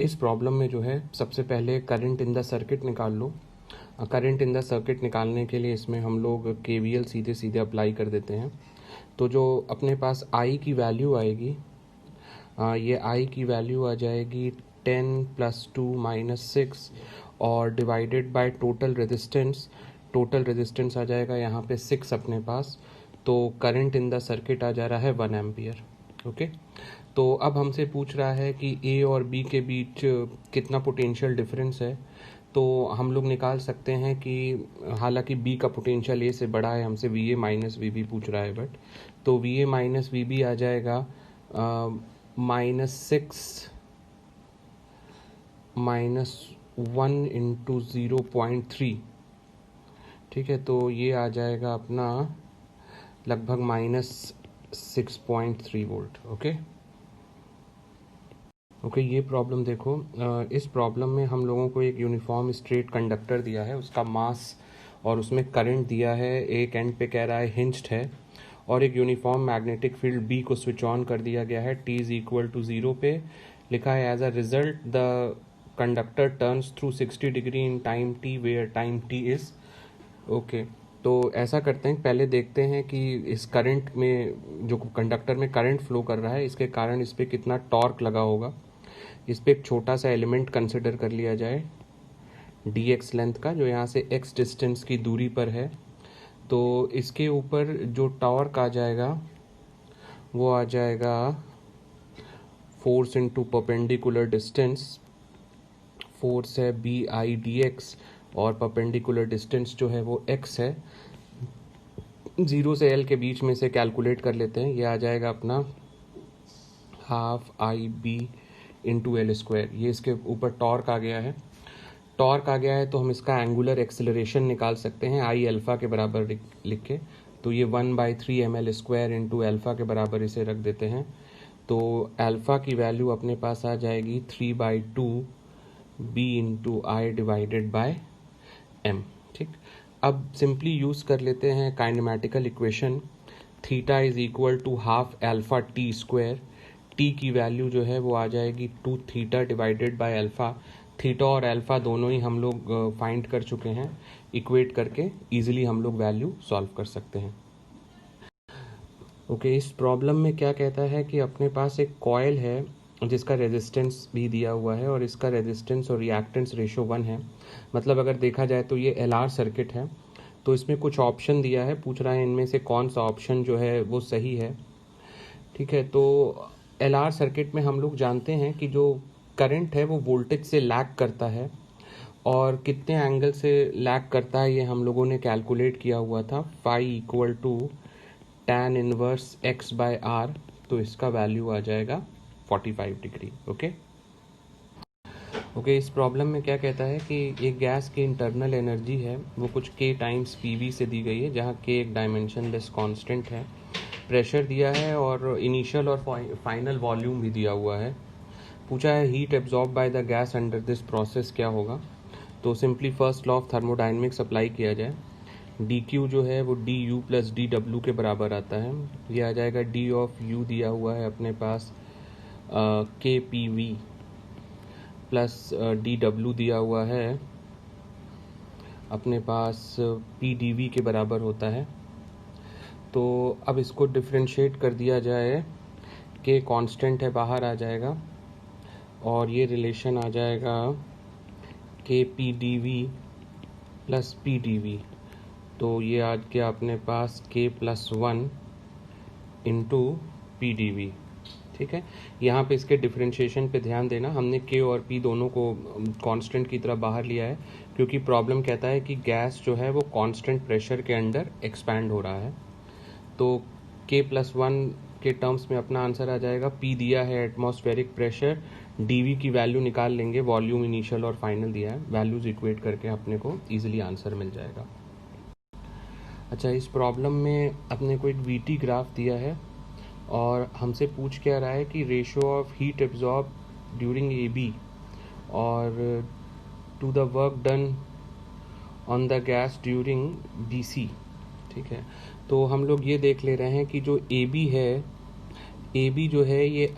इस प्रॉब्लम में जो है सबसे पहले करंट इन द सर्किट निकाल लो। करंट इन द सर्किट निकालने के लिए इसमें हम लोग केवीएल सीधे सीधे अप्लाई कर देते हैं। तो जो अपने पास आई की वैल्यू आएगी, ये आई की वैल्यू आ जाएगी 10 + 2 - 6 और divided by total resistance. Total resistance आ जाएगा यहाँ पे 6 अपने पास। तो करंट इन द सर्किट आ जा रहा है 1 एम्पियर। ओके, तो अब हमसे पूछ रहा है कि ए और बी के बीच कितना पोटेंशियल डिफरेंस है। तो हम लोग निकाल सकते हैं कि हालांकि बी का पोटेंशियल ए से बड़ा है, हमसे V A minus V B पूछ रहा है, बट तो V A minus V B आ जाएगा -6 - 1 × 0.3। ठीक है, तो ये आ जाएगा अपना लगभग -6.3 वोल्ट। ओके, ये प्रॉब्लम देखो। इस प्रॉब्लम में हम लोगों को एक यूनिफॉर्म स्ट्रेट कंडक्टर दिया है, उसका मास और उसमें करंट दिया है, एक एंड पे कह रहा है हिंज्ड है, और एक यूनिफॉर्म मैग्नेटिक फील्ड बी को स्विच ऑन कर दिया गया है t = 0 पे। लिखा है as a result the conductor turns through 60 degree in time t where time t is. Okay, तो ऐसा करते हैं, पहले देखते हैं कि इस करंट में, जो कंडक्टर में करंट फ्लो कर रहा है, इसके कारण इस पर कितना टॉर्क लगा होगा। इस पर एक छोटा सा एलिमेंट कंसिडर कर लिया जाए dx लेंथ का, जो यहाँ से x डिस्टेंस की दूरी पर है। तो इसके ऊपर जो टॉर्क आ जाएगा वो आ जाएगा force into perpendicular distance. Force है BI/dx और परपेंडिकुलर डिस्टेंस जो है वो x है। 0 से L के बीच में से कैलकुलेट कर लेते हैं। ये आ जाएगा अपना ½ IB/L²। ये इसके ऊपर टॉर्क आ गया है। टॉर्क आ गया है तो हम इसका एंगुलर एक्सेलरेशन निकाल सकते हैं I अल्फ़ा के बराबर लिख के। तो ये 1/3 ml² × अल्फ़ा के बराबर इसे रख देते हैं। तो अल्फ़ा की वैल्यू अपने पास आ जाएगी 3/2 B × I/m। ठीक, अब सिंपली यूज़ कर लेते हैं kinematical equation. Theta = ½ α/t²। T की वैल्यू जो है वो आ जाएगी 2 theta divided by alpha. Theta और अल्फ़ा दोनों ही हम लोग फाइंड कर चुके हैं। इक्वेट करके इजीली हम लोग वैल्यू सॉल्व कर सकते हैं। ओके, इस प्रॉब्लम में क्या कहता है कि अपने पास एक कॉइल है जिसका रेजिस्टेंस भी दिया हुआ है, और इसका रेजिस्टेंस और रिएक्टेंस रेशो 1 है। मतलब अगर देखा जाए तो ये LR सर्किट है। तो इसमें कुछ ऑप्शन दिया है, पूछ रहा है इनमें से कौन सा ऑप्शन जो है वो सही है। ठीक है, तो LR सर्किट में हम लोग जानते हैं कि जो करंट है वो वोल्टेज से लैग करता है, और कितने एंगल से लैग करता है ये हम लोगों ने कैलकुलेट किया हुआ था। Phi = tan inverse x/r। तो इसका वैल्यू आ जाएगा 45 डिग्री। ओके, इस प्रॉब्लम में क्या कहता है कि एक गैस की इंटरनल एनर्जी है वो कुछ k × PV से दी गई है, जहाँ k एक डायमेंशनलेस कांस्टेंट है। प्रेशर दिया है और इनिशियल और फाइनल वॉल्यूम भी दिया हुआ है। पूछा है heat absorb by the gas under this process क्या होगा। तो simply first law of thermodynamics apply किया जाए। dq जो है वो du + dw के बराबर आता है। ये आ जाएगा d ऑफ u दिया हुआ है अपने पास kPV प्लस dw दिया हुआ है अपने पास pdv के बराबर होता है। तो अब इसको डिफ्रेंशिएट कर दिया जाए, k कांस्टेंट है बाहर आ जाएगा, और ये रिलेशन आ जाएगा kPdv प्लस pdv। तो ये आ गया अपने पास k + 1 × pdv। ठीक है, यहाँ पे इसके डिफरेंशिएशन पे ध्यान देना, हमने k और p दोनों को कांस्टेंट की तरफ बाहर लिया है, क्योंकि प्रॉब्लम कहता है कि गैस जो है वो कांस्टेंट प्रेशर के अंडर एक्सपैंड हो रहा है। तो k + 1 के टर्म्स में अपना आंसर आ जाएगा। p दिया है एटमॉस्फेरिक प्रेशर, dv की वैल्यू निकाल लेंगे, वॉल्यूम इनिशियल और फाइनल दिया है, वैल्यूज इक्वेट करके अपने को इजीली आंसर मिल जाएगा। अच्छा, इस प्रॉब्लम में अपने को एक VT ग्राफ दिया है, और हमसे पूछ क्या रहा है कि ratio of heat absorb during AB और to the work done on the gas during BC। ठीक है, तो हम लोग ये देख ले रहे हैं कि जो AB है, ए बी जो है ये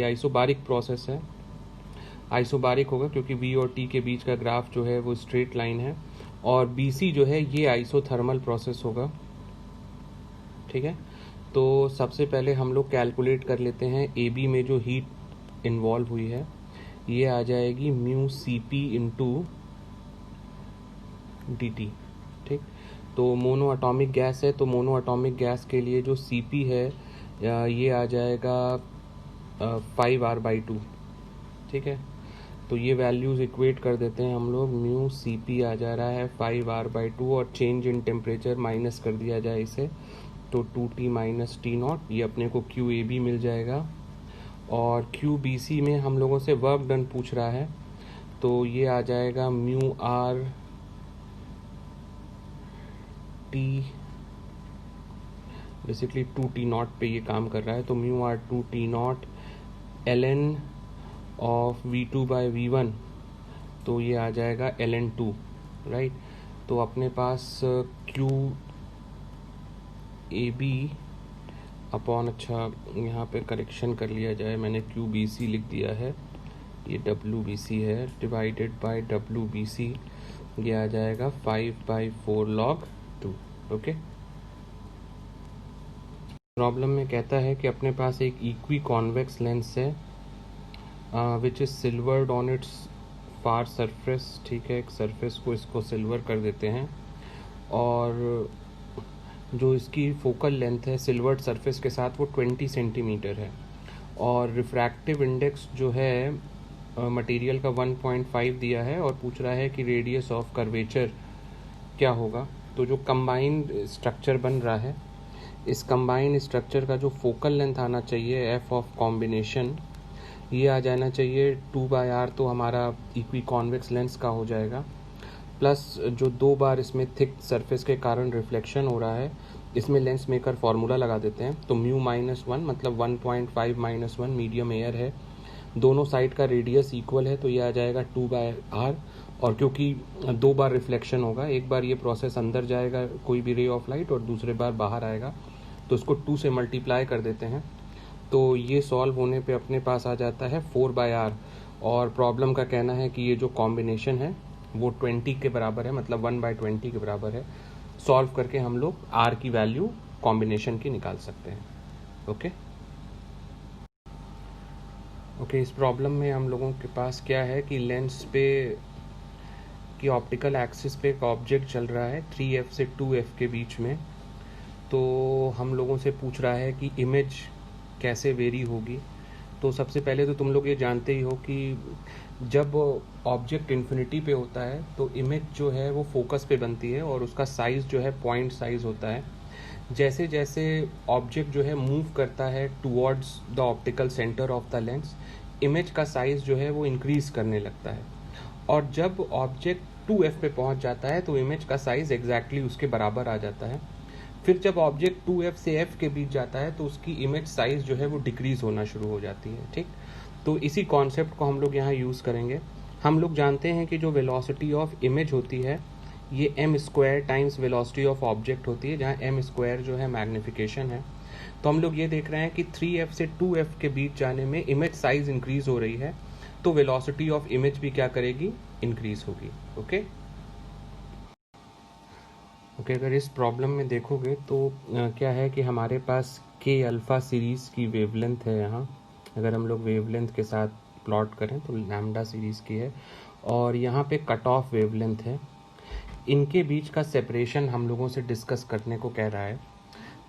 आइसोबारिक प्रोसेस है। आइसोबारिक होगा क्योंकि वी और टी के बीच का ग्राफ जो है वो स्ट्रेट लाइन है। और बी सी जो है ये आइसोथर्मल प्रोसेस होगा। ठीक है, तो सबसे पहले हम लोग कैलकुलेट कर लेते हैं ए बी में जो हीट इन्वॉल्व हुई है, ये आ जाएगी mu c p into d t. ठीक, तो मोनो एटॉमिक गैस है, तो मोनो एटॉमिक गैस के लिए जो सी पी है ये आ जाएगा 5R/2। ठीक है, तो ये वैल्यूज़ इक्वेट कर देते हैं हम लोग। म्यू सी पी आ जा रहा है 5R/2 और चेंज इन टेम्परेचर माइनस कर दिया जाए इसे, तो 2T - T0, ये अपने को क्यू ए बी मिल जाएगा। और क्यू बी सी में हम लोगों से वर्क डन पूछ रहा है, तो ये आ जाएगा mu R T, basically 2T0 पे ये काम कर रहा है, तो mu R 2T0 ln of V2/V1, तो ये आ जाएगा ln2, राइट। तो अपने पास क्यू ए बी अपॉन, अच्छा यहाँ पे करेक्शन कर लिया जाए, मैंने क्यू बी सी लिख दिया है, ये डब्ल्यू बी सी है, डिवाइडेड बाय डब्ल्यू बी सी, ये आ जाएगा 5/4 log 2। ओके, प्रॉब्लम में कहता है कि अपने पास एक इक्वी कॉन्वेक्स लेंस है which is silvered on it's far surface. ठीक है, एक सरफेस को इसको सिल्वर कर देते हैं, और जो इसकी फोकल लेंथ है सिल्वर्ड सरफेस के साथ वो 20 सेंटीमीटर है, और रिफ्रैक्टिव इंडेक्स जो है मटेरियल का 1.5 दिया है, और पूछ रहा है कि रेडियस ऑफ कर्वेचर क्या होगा। तो जो कंबाइंड स्ट्रक्चर बन रहा है, इस कंबाइंड स्ट्रक्चर का जो फोकल लेंथ आना चाहिए एफ ऑफ कॉम्बिनेशन, ये आ जाना चाहिए 2/r, तो हमारा इक्वी कॉन्वेक्स लेंस का हो जाएगा, प्लस जो 2 बार इसमें थिक सरफेस के कारण रिफ्लेक्शन हो रहा है, इसमें लेंस मेकर फार्मूला लगा देते हैं, तो म्यू -1 मतलब 1.5 - 1 मीडियम एयर है, दोनों साइड का रेडियस इक्वल है, तो ये आ जाएगा 2/r। और क्योंकि 2 बार रिफ्लेक्शन होगा, एक बार ये प्रोसेस अंदर जाएगा कोई भी रे ऑफ लाइट और दूसरे बार बाहर आएगा, तो इसको 2 से मल्टीप्लाई कर देते हैं, तो ये सॉल्व होने पे अपने पास आ जाता है 4/r। और प्रॉब्लम का कहना है कि ये जो कॉम्बिनेशन है वो 20 के बराबर है, मतलब 1/20 के बराबर है। सॉल्व करके हम लोग r की वैल्यू कॉम्बिनेशन की निकाल सकते हैं। ओके ओके, इस प्रॉब्लम में हम लोगों के पास क्या है कि लेंस पे की ऑप्टिकल एक्सिस पे एक ऑब्जेक्ट चल रहा है 3f से 2f के बीच में, तो हम लोगों से पूछ रहा है कि इमेज कैसे वेरी होगी। तो सबसे पहले तो तुम लोग ये जानते ही हो कि जब ऑब्जेक्ट इन्फिनिटी पे होता है तो इमेज जो है वो फोकस पे बनती है, और उसका साइज़ जो है पॉइंट साइज होता है। जैसे जैसे ऑब्जेक्ट जो है मूव करता है towards the optical centre of the lens, image का साइज़ जो है वो इंक्रीज करने लगता है, और जब ऑब्जेक्ट 2f पे पहुंच जाता है तो इमेज का साइज़ एग्जैक्टली उसके बराबर आ जाता है। फिर जब ऑब्जेक्ट 2f से f के बीच जाता है तो उसकी इमेज साइज जो है वो डिक्रीज होना शुरू हो जाती है। ठीक, तो इसी कॉन्सेप्ट को हम लोग यहाँ यूज़ करेंगे। हम लोग जानते हैं कि जो वेलोसिटी ऑफ इमेज होती है ये m² times velocity of object होती है, जहाँ m² जो है मैग्निफिकेशन है। तो हम लोग ये देख रहे हैं कि 3f से 2f के बीच जाने में इमेज साइज इंक्रीज हो रही है, तो वेलोसिटी ऑफ इमेज भी क्या करेगी, इंक्रीज होगी। ओके ओके, अगर इस प्रॉब्लम में देखोगे तो क्या है कि हमारे पास के अल्फ़ा सीरीज़ की वेवलेंथ है यहाँ, अगर हम लोग वेवलेंथ के साथ प्लॉट करें तो लैम्डा सीरीज़ की है, और यहाँ पे कट ऑफ वेवलेंथ है। इनके बीच का सेपरेशन हम लोगों से डिस्कस करने को कह रहा है।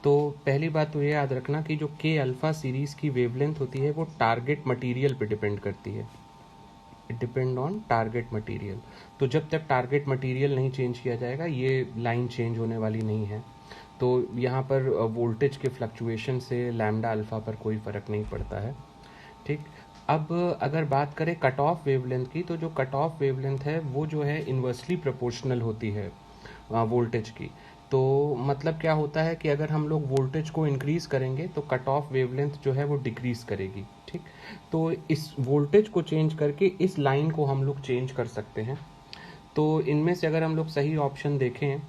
तो पहली बात तो ये याद रखना कि जो के अल्फ़ा सीरीज़ की वेवलेंथ होती है वो टारगेट मटेरियल पे डिपेंड करती है, it depend on target material. तो जब तक टारगेट मटेरियल नहीं चेंज किया जाएगा ये लाइन चेंज होने वाली नहीं है। तो यहाँ पर वोल्टेज के फ्लक्चुएशन से लैम्डा अल्फ़ा पर कोई फ़र्क नहीं पड़ता है। ठीक, अब अगर बात करें कट ऑफ वेवलेंथ की, तो जो कट ऑफ वेवलेंथ है वो जो है इन्वर्सली प्रोपोर्शनल होती है वोल्टेज की। तो मतलब क्या होता है कि अगर हम लोग वोल्टेज को इंक्रीज़ करेंगे तो कट ऑफ वेवलेंथ जो है वो डिक्रीज़ करेगी। ठीक, तो इस वोल्टेज को चेंज करके इस लाइन को हम लोग चेंज कर सकते हैं। तो इनमें से अगर हम लोग सही ऑप्शन देखें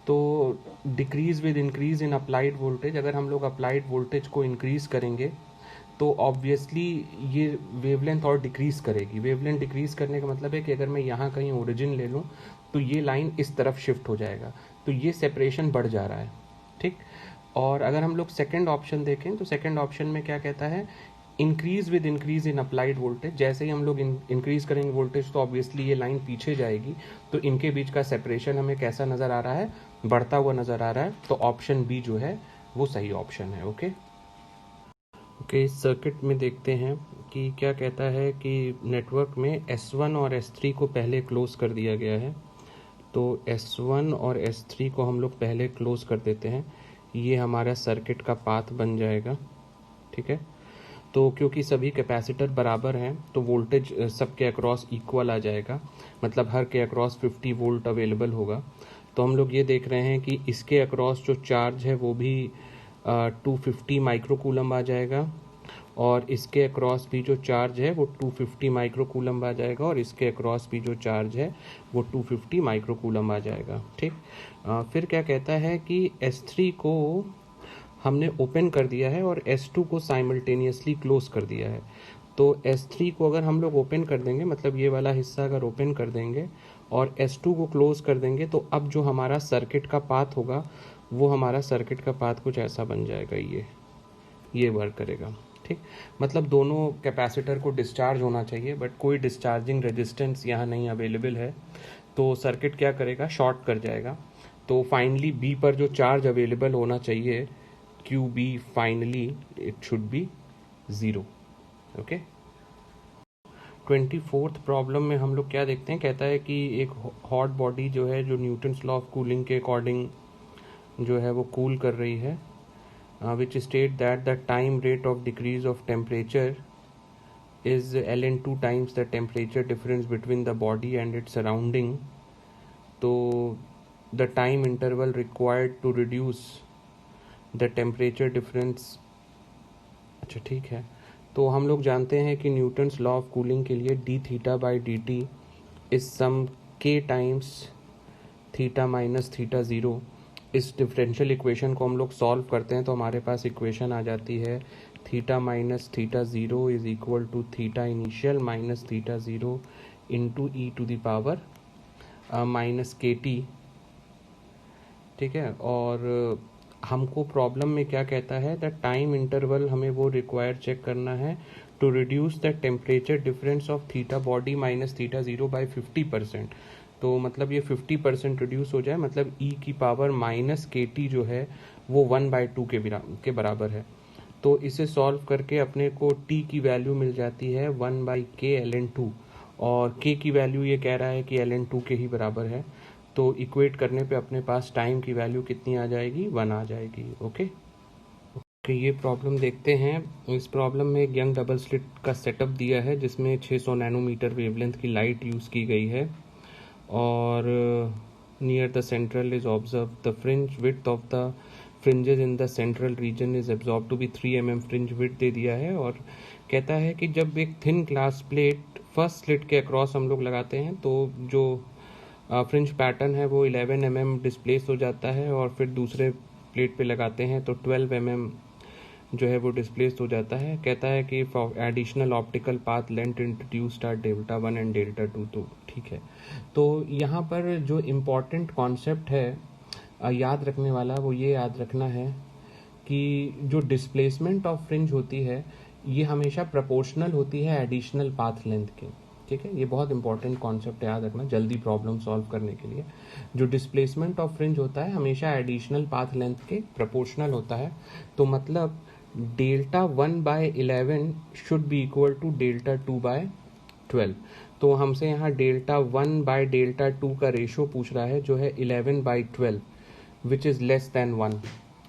तो decrease with increase in applied voltage, अगर हम लोग अप्लाइड वोल्टेज को इंक्रीज करेंगे तो ऑब्वियसली ये वेवलेंथ और डिक्रीज करेगी। वेवलेंथ डिक्रीज करने का मतलब है कि अगर मैं यहाँ कहीं ओरिजिन ले लूँ तो ये लाइन इस तरफ शिफ्ट हो जाएगा, तो ये सेपरेशन बढ़ जा रहा है, ठीक। और अगर हम लोग सेकंड ऑप्शन देखें तो सेकंड ऑप्शन में क्या कहता है, increase with increase in applied voltage. जैसे ही हम लोग इंक्रीज करेंगे वोल्टेज तो ऑब्वियसली ये लाइन पीछे जाएगी, तो इनके बीच का सेपरेशन हमें कैसा नज़र आ रहा है, बढ़ता हुआ नज़र आ रहा है। तो ऑप्शन बी जो है वो सही ऑप्शन है। ओके ओके, इस सर्किट में देखते हैं कि क्या कहता है कि नेटवर्क में S1 और S3 को पहले क्लोज कर दिया गया है। तो S1 और S3 को हम लोग पहले क्लोज कर देते हैं, ये हमारा सर्किट का पाथ बन जाएगा, ठीक है। तो क्योंकि सभी कैपेसिटर बराबर हैं तो वोल्टेज सबके अक्रॉस इक्वल आ जाएगा, मतलब हर के अक्रॉस 50 वोल्ट अवेलेबल होगा। तो हम लोग ये देख रहे हैं कि इसके अक्रॉस जो चार्ज है वो भी 250 माइक्रोकूलम आ जाएगा, और इसके अक्रॉस भी जो चार्ज है वो 250 माइक्रोकूलम आ जाएगा, और इसके अक्रॉस भी जो चार्ज है वो 250 माइक्रोकूलम आ जाएगा, ठीक। फिर क्या कहता है कि S3 को हमने ओपन कर दिया है और S2 को साइमल्टेनियसली क्लोज कर दिया है। तो S3 को अगर हम लोग ओपन कर देंगे, मतलब ये वाला हिस्सा अगर ओपन कर देंगे और S2 को क्लोज कर देंगे, तो अब जो हमारा सर्किट का पाथ होगा वो हमारा सर्किट का पाथ कुछ ऐसा बन जाएगा, ये वर्क करेगा, ठीक। मतलब दोनों कैपेसिटर को डिस्चार्ज होना चाहिए, बट कोई डिस्चार्जिंग रेजिस्टेंस यहाँ नहीं अवेलेबल है, तो सर्किट क्या करेगा, शॉर्ट कर जाएगा। तो फाइनली बी पर जो चार्ज अवेलेबल होना चाहिए QB, finally it should be 0। Okay, 24th problem में हम लोग क्या देखते हैं, कहता है कि एक हॉट बॉडी जो है, जो न्यूटन्स लॉ ऑफ कूलिंग के अकॉर्डिंग जो है वो कूल कर रही है, which state that the time rate of decrease of temperature is ln2 times the temperature difference between the body and its surrounding. तो the time interval required to reduce the temperature difference, अच्छा ठीक है। तो हम लोग जानते हैं कि न्यूटन्स लॉ ऑफ कूलिंग के लिए d theta by d t is some k times theta minus theta zero. इस डिफरेंशियल इक्वेशन को हम लोग सॉल्व करते हैं तो हमारे पास इक्वेशन आ जाती है theta minus theta zero is equal to theta initial minus theta zero into e to the power minus k t, ठीक है। और हमको प्रॉब्लम में क्या कहता है, द टाइम इंटरवल हमें वो रिक्वायर चेक करना है to reduce the temperature difference of theta body minus theta zero by 50%। तो मतलब ये 50% रिड्यूस हो जाए, मतलब e की पावर माइनस के टी जो है वो 1/2 के बराबर है। तो इसे सॉल्व करके अपने को t की वैल्यू मिल जाती है 1/k ln2, और k की वैल्यू ये कह रहा है कि ln2 के ही बराबर है। तो इक्वेट करने पे अपने पास टाइम की वैल्यू कितनी आ जाएगी, 1 आ जाएगी। ओके, ये प्रॉब्लम देखते हैं। इस प्रॉब्लम में एक यंग डबल स्लिट का सेटअप दिया है जिसमें 600 नैनोमीटर वेवलेंथ की लाइट यूज़ की गई है, और near the central is observe the fringe width of the fringes in the central region is absorb to be 3 mm fringe width दे दिया है। और कहता है कि जब एक thin glass plate first slit के अक्रॉस हम लोग लगाते हैं तो जो फ्रिंज पैटर्न है वो 11 mm डिस्प्लेस हो जाता है, और फिर दूसरे प्लेट पे लगाते हैं तो 12 mm जो है वो डिस्प्लेस हो जाता है। कहता है कि additional optical path length introduced R delta 1 and delta 2। तो ठीक है, तो यहाँ पर जो इम्पॉर्टेंट कॉन्सेप्ट है याद रखने वाला वो ये याद रखना है कि जो डिस्प्लेसमेंट ऑफ फ्रिंज होती है ये हमेशा प्रोपोर्शनल होती है एडिशनल पाथ लेंथ के, ठीक है। ये बहुत इंपॉर्टेंट कॉन्सेप्ट याद रखना जल्दी प्रॉब्लम सॉल्व करने के लिए। जो डिस्प्लेसमेंट ऑफ फ्रिंज होता है हमेशा एडिशनल पाथ लेंथ के प्रोपोर्शनल होता है। तो मतलब delta 1/11 should be equal to delta 2/12। तो हमसे यहाँ डेल्टा 1/डेल्टा 2 का रेशो पूछ रहा है जो है 11/12 विच इज़ लेस देन 1,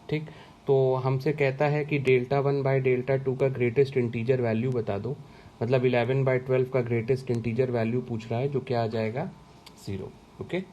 ठीक। तो हमसे कहता है कि डेल्टा 1/डेल्टा 2 का ग्रेटेस्ट इंटीजर वैल्यू बता दो, मतलब 11/12 का ग्रेटेस्ट इंटीजर वैल्यू पूछ रहा है जो क्या आ जाएगा 0। ओके।